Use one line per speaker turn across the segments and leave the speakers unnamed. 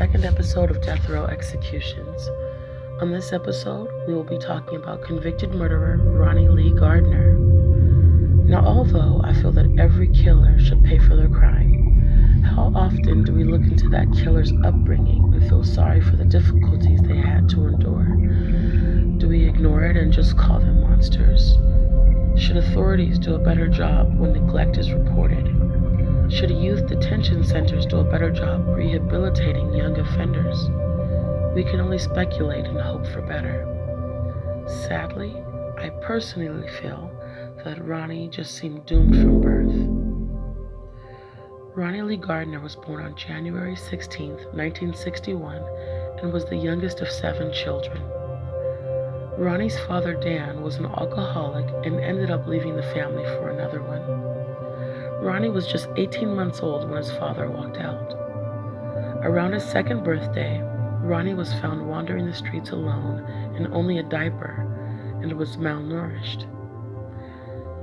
second episode of Death Row Executions. On this episode, we will be talking about convicted murderer Ronnie Lee Gardner. Now, although I feel that every killer should pay for their crime, how often do we look into that killer's upbringing and feel sorry for the difficulties they had to endure? Do we ignore it and just call them monsters? Should authorities do a better job when neglect is reported? Should youth detention centers do a better job rehabilitating young offenders? We can only speculate and hope for better. Sadly, I personally feel that Ronnie just seemed doomed from birth. Ronnie Lee Gardner was born on January 16, 1961, and was the youngest of 7 children. Ronnie's father, Dan, was an alcoholic and ended up leaving the family for another one. Ronnie was just 18 months old when his father walked out. Around his 2nd birthday, Ronnie was found wandering the streets alone in only a diaper and was malnourished.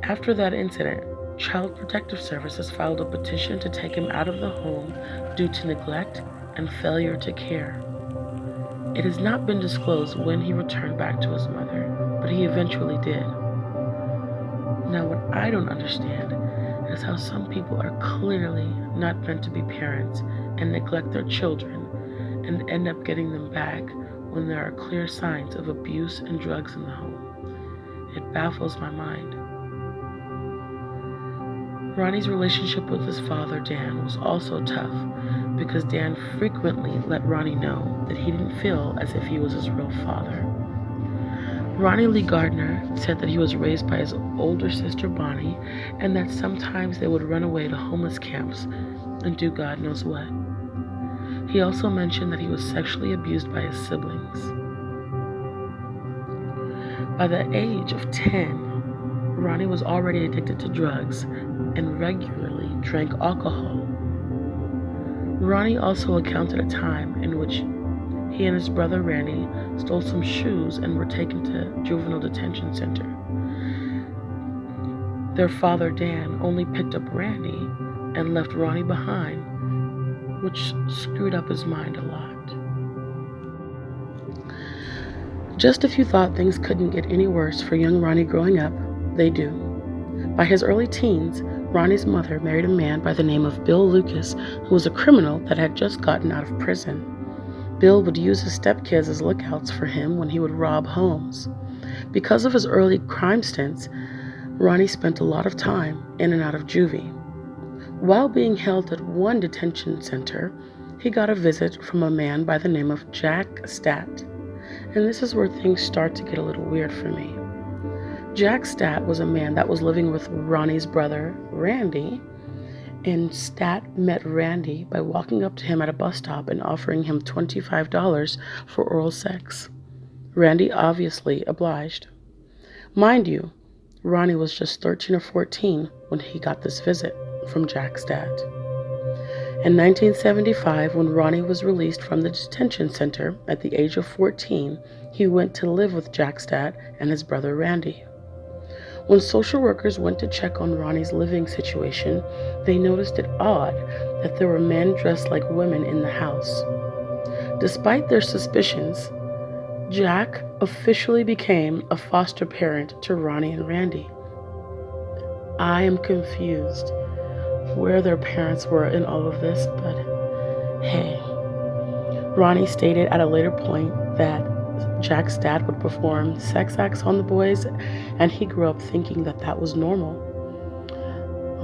After that incident, Child Protective Services filed a petition to take him out of the home due to neglect and failure to care. It has not been disclosed when he returned back to his mother, but he eventually did. Now, what I don't understand is how some people are clearly not meant to be parents and neglect their children and end up getting them back when there are clear signs of abuse and drugs in the home. It baffles my mind. Ronnie's relationship with his father, Dan, was also tough because Dan frequently let Ronnie know that he didn't feel as if he was his real father. Ronnie Lee Gardner said that he was raised by his older sister Bonnie and that sometimes they would run away to homeless camps and do God knows what. He also mentioned that he was sexually abused by his siblings. By the age of 10, Ronnie was already addicted to drugs and regularly drank alcohol. Ronnie also recounted a time in which he and his brother Randy stole some shoes and were taken to juvenile detention center. Their father Dan only picked up Randy and left Ronnie behind, which screwed up his mind a lot. Just if you thought things couldn't get any worse for young Ronnie growing up, they do. By his early teens, Ronnie's mother married a man by the name of Bill Lucas, who was a criminal that had just gotten out of prison. Bill would use his stepkids as lookouts for him when he would rob homes. Because of his early crime stints, Ronnie spent a lot of time in and out of juvie. While being held at one detention center, he got a visit from a man by the name of Jack Stat. And this is where things start to get a little weird for me. Jack Stat was a man that was living with Ronnie's brother, Randy, and Stat met Randy by walking up to him at a bus stop and offering him $25 for oral sex. Randy obviously obliged. Mind you, Ronnie was just 13 or 14 when he got this visit from Jack Stat. In 1975, when Ronnie was released from the detention center at the age of 14, he went to live with Jack Stat and his brother Randy. When social workers went to check on Ronnie's living situation, they noticed it odd that there were men dressed like women in the house. Despite their suspicions, Jack officially became a foster parent to Ronnie and Randy. I am confused where their parents were in all of this, but hey. Ronnie stated at a later point that Jack's dad would perform sex acts on the boys, and he grew up thinking that that was normal.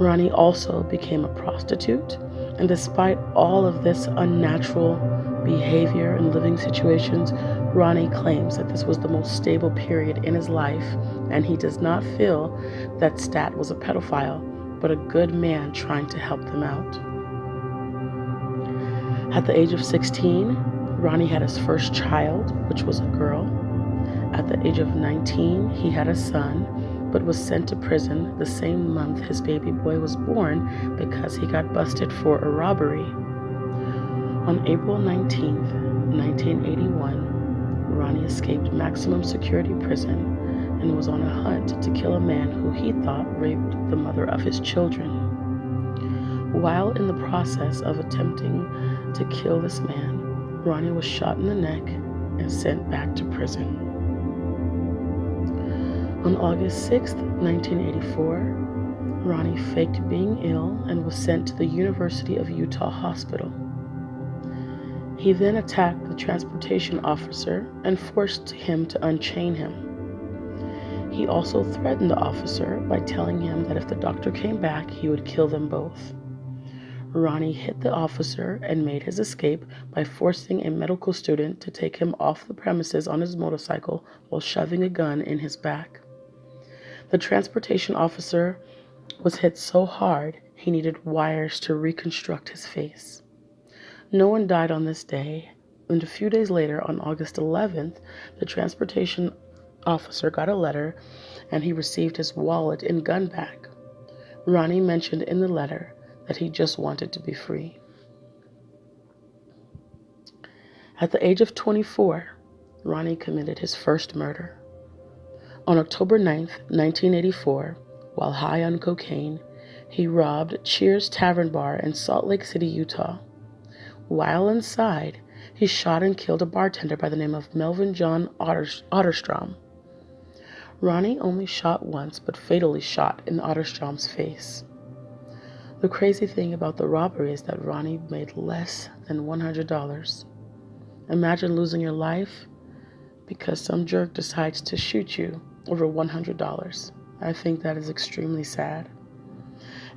Ronnie also became a prostitute, and despite all of this unnatural behavior and living situations, Ronnie claims that this was the most stable period in his life, and he does not feel that Stat was a pedophile, but a good man trying to help them out. At the age of 16, Ronnie had his first child, which was a girl. At the age of 19, he had a son, but was sent to prison the same month his baby boy was born because he got busted for a robbery. On April 19, 1981, Ronnie escaped maximum security prison and was on a hunt to kill a man who he thought raped the mother of his children. While in the process of attempting to kill this man, Ronnie was shot in the neck and sent back to prison. On August 6, 1984, Ronnie faked being ill and was sent to the University of Utah hospital. He then attacked the transportation officer and forced him to unchain him. He also threatened the officer by telling him that if the doctor came back, he would kill them both. Ronnie hit the officer and made his escape by forcing a medical student to take him off the premises on his motorcycle while shoving a gun in his back. The transportation officer was hit so hard he needed wires to reconstruct his face. No one died on this day, and a few days later, on August 11th, the transportation officer got a letter and he received his wallet and gun back. Ronnie mentioned in the letter that he just wanted to be free. At the age of 24, Ronnie committed his first murder. On October 9th, 1984, while high on cocaine, he robbed Cheers Tavern Bar in Salt Lake City, Utah. While inside, he shot and killed a bartender by the name of Melvin John Otterstrom. Ronnie only shot once, but fatally shot in Otterstrom's face. The crazy thing about the robbery is that Ronnie made less than $100. Imagine losing your life because some jerk decides to shoot you over $100. I think that is extremely sad.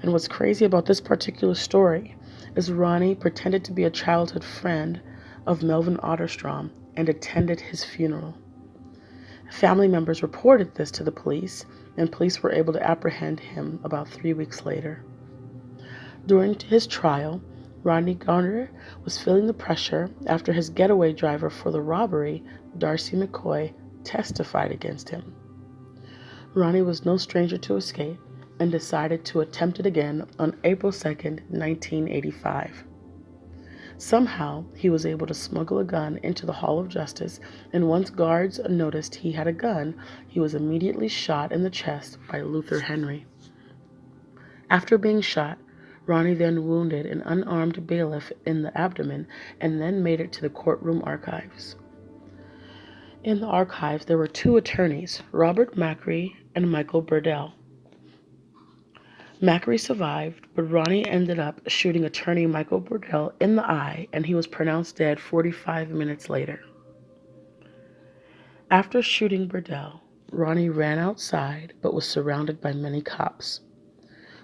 And what's crazy about this particular story is Ronnie pretended to be a childhood friend of Melvin Otterstrom and attended his funeral. Family members reported this to the police, and police were able to apprehend him about 3 weeks later. During his trial, Ronnie Gardner was feeling the pressure after his getaway driver for the robbery, Darcy McCoy, testified against him. Ronnie was no stranger to escape and decided to attempt it again on April 2nd, 1985. Somehow, he was able to smuggle a gun into the Hall of Justice, and once guards noticed he had a gun, he was immediately shot in the chest by Luther Henry. After being shot, Ronnie then wounded an unarmed bailiff in the abdomen and then made it to the courtroom archives. In the archives, there were two attorneys, Robert Macri and Michael Burdell. Macri survived, but Ronnie ended up shooting attorney Michael Burdell in the eye, and he was pronounced dead 45 minutes later. After shooting Burdell, Ronnie ran outside, but was surrounded by many cops.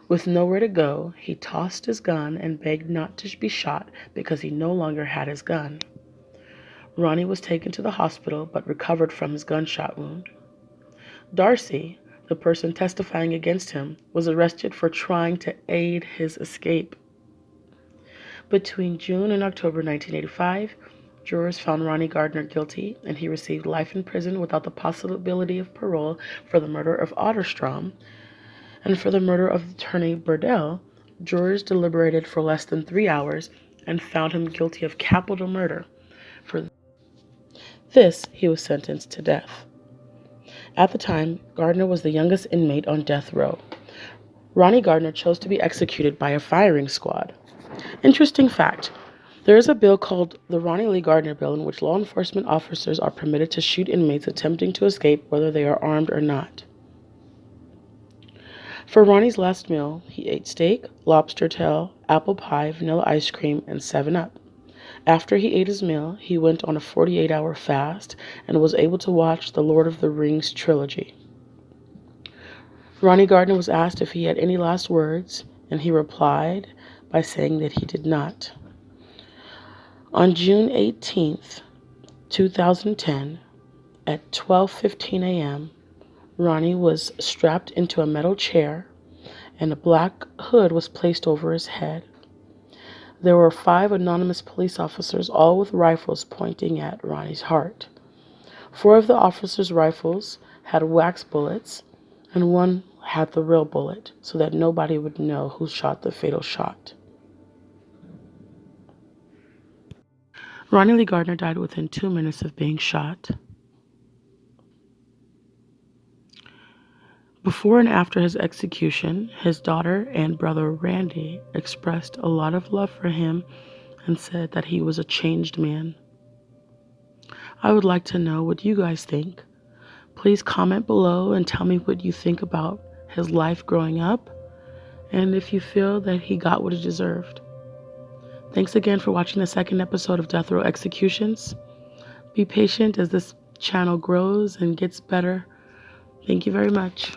With nowhere to go, he tossed his gun and begged not to be shot because he no longer had his gun. Ronnie was taken to the hospital, but recovered from his gunshot wound. Darcy, the person testifying against him, was arrested for trying to aid his escape. Between June and October 1985, jurors found Ronnie Gardner guilty, and he received life in prison without the possibility of parole for the murder of Otterstrom. And for the murder of attorney Burdell, jurors deliberated for less than 3 hours and found him guilty of capital murder. For this, he was sentenced to death. At the time, Gardner was the youngest inmate on death row. Ronnie Gardner chose to be executed by a firing squad. Interesting fact, there is a bill called the Ronnie Lee Gardner Bill in which law enforcement officers are permitted to shoot inmates attempting to escape whether they are armed or not. For Ronnie's last meal, he ate steak, lobster tail, apple pie, vanilla ice cream, and 7-Up. After he ate his meal, he went on a 48-hour fast and was able to watch the Lord of the Rings trilogy. Ronnie Gardner was asked if he had any last words, and he replied by saying that he did not. On June 18th, 2010, at 12:15 a.m., Ronnie was strapped into a metal chair, and a black hood was placed over his head. There were 5 anonymous police officers, all with rifles pointing at Ronnie's heart. 4 of the officers' rifles had wax bullets, and 1 had the real bullet, so that nobody would know who shot the fatal shot. Ronnie Lee Gardner died within 2 minutes of being shot. Before and after his execution, his daughter and brother Randy expressed a lot of love for him and said that he was a changed man. I would like to know what you guys think. Please comment below and tell me what you think about his life growing up, and if you feel that he got what he deserved. Thanks again for watching the second episode of Death Row Executions. Be patient as this channel grows and gets better. Thank you very much.